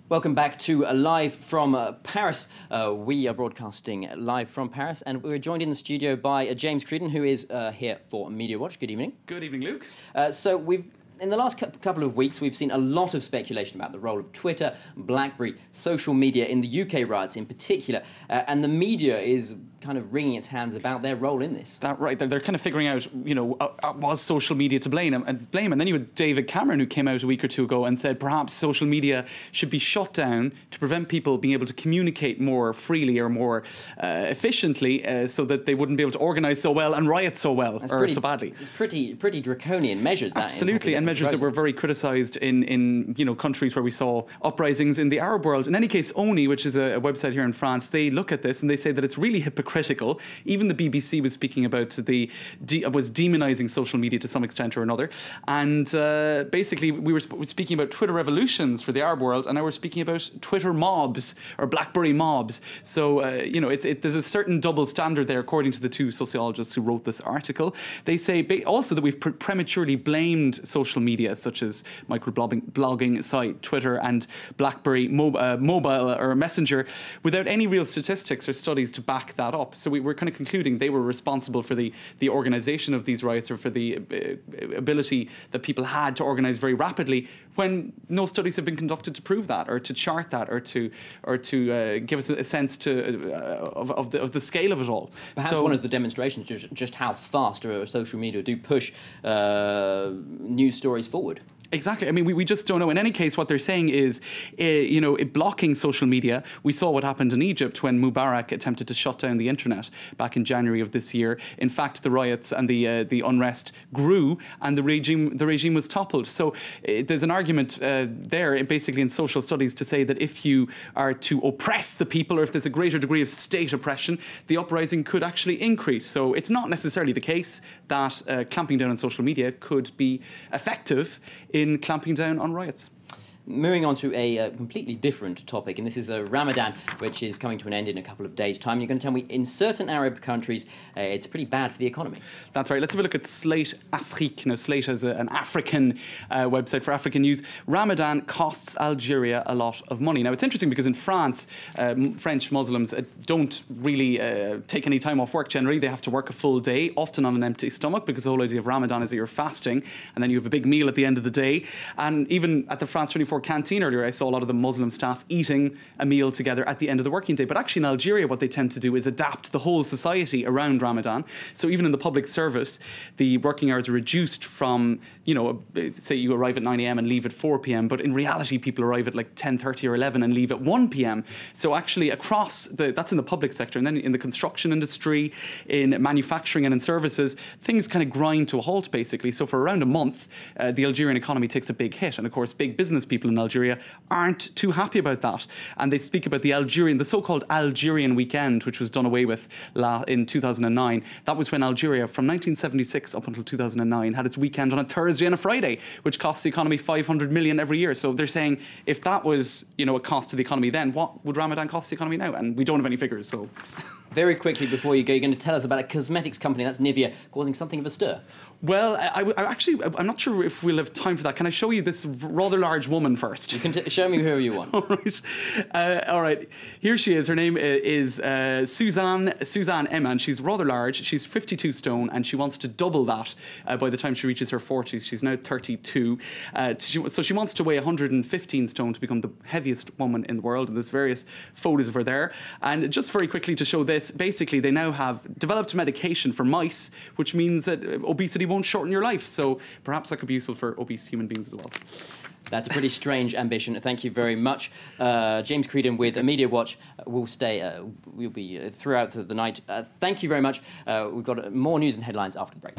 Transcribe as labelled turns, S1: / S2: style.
S1: Welcome back to Live from Paris. We are broadcasting live from Paris, and we're joined in the studio by James Creedon, who is here for Media Watch. Good evening.
S2: Good evening, Luke.
S1: In the last couple of weeks, we've seen a lot of speculation about the role of Twitter, BlackBerry, social media in the UK riots in particular, and the media is kind of wringing its hands about their role in this.
S2: That's right. They're kind of figuring out, was social media to blame? And then you had David Cameron, who came out a week or two ago and said perhaps social media should be shut down to prevent people being able to communicate more freely or more efficiently, so that they wouldn't be able to organise so well and riot so well so badly.
S1: It's pretty draconian measures.
S2: Absolutely, and measures that were very criticised in countries where we saw uprisings in the Arab world. In any case, ONI, which is a website here in France, they look at this and they say that it's really hypocritical. Even the BBC was speaking about was demonising social media to some extent or another. And basically, we were speaking about Twitter revolutions for the Arab world, and now we're speaking about Twitter mobs or BlackBerry mobs. So there's a certain double standard there, according to the two sociologists who wrote this article. They say also that we've prematurely blamed social media, such as microblogging site Twitter and BlackBerry mobile or Messenger, without any real statistics or studies to back that up. So we were kind of concluding they were responsible for the organisation of these riots, or for the ability that people had to organise very rapidly, when no studies have been conducted to prove that, or to chart that, or to give us a sense of the scale of it all.
S1: Perhaps one of the demonstrations is just how fast social media do push news stories forward.
S2: Exactly. I mean, we just don't know. In any case, what they're saying is, blocking social media. We saw what happened in Egypt when Mubarak attempted to shut down the internet back in January of this year. In fact, the riots and the unrest grew, and the regime was toppled. So there's an argument there, basically in social studies, to say that if you are to oppress the people, or if there's a greater degree of state oppression, the uprising could actually increase. So it's not necessarily the case that clamping down on social media could be effective in clamping down on riots.
S1: Moving on to a completely different topic, and this is Ramadan, which is coming to an end in a couple of days' time. You're going to tell me, in certain Arab countries, it's pretty bad for the economy.
S2: That's right. Let's have a look at Slate Afrique. Now, Slate is an African website for African news. Ramadan costs Algeria a lot of money. Now, it's interesting because in France, French Muslims don't really take any time off work generally. They have to work a full day, often on an empty stomach, because the whole idea of Ramadan is that you're fasting, and then you have a big meal at the end of the day. And even at the France 24 canteen earlier, I saw a lot of the Muslim staff eating a meal together at the end of the working day. But actually in Algeria, what they tend to do is adapt the whole society around Ramadan. So even in the public service, the working hours are reduced from, say you arrive at 9 a.m. and leave at 4 p.m. But in reality, people arrive at like 10:30 or 11 and leave at 1 p.m. So actually that's in the public sector. And then in the construction industry, in manufacturing and in services, things kind of grind to a halt, basically. So for around a month, the Algerian economy takes a big hit. And of course, big business people in Algeria aren't too happy about that. And they speak about the so-called Algerian weekend, which was done away with in 2009. That was when Algeria, from 1976 up until 2009, had its weekend on a Thursday and a Friday, which costs the economy 500 million every year. So they're saying, if that was, a cost to the economy then, what would Ramadan cost the economy now? And we don't have any figures, so...
S1: Very quickly before you go, you're going to tell us about a cosmetics company, that's Nivea, causing something of a stir.
S2: Well, I'm not sure if we'll have time for that. Can I show you this rather large woman first?
S1: You can show me whoever you want.
S2: All right. Here she is. Her name is Suzanne Eman. She's rather large. She's 52 stone, and she wants to double that by the time she reaches her 40s. She's now 32. So she wants to weigh 115 stone to become the heaviest woman in the world. And there's various photos of her there. And just very quickly to show this, basically they now have developed medication for mice, which means that obesity won't shorten your life. So perhaps that could be useful for obese human beings as well.
S1: That's a pretty strange ambition. Thank you very much. James Creedon with Media Watch will stay. We'll be throughout the night. Thank you very much. We've got more news and headlines after the break.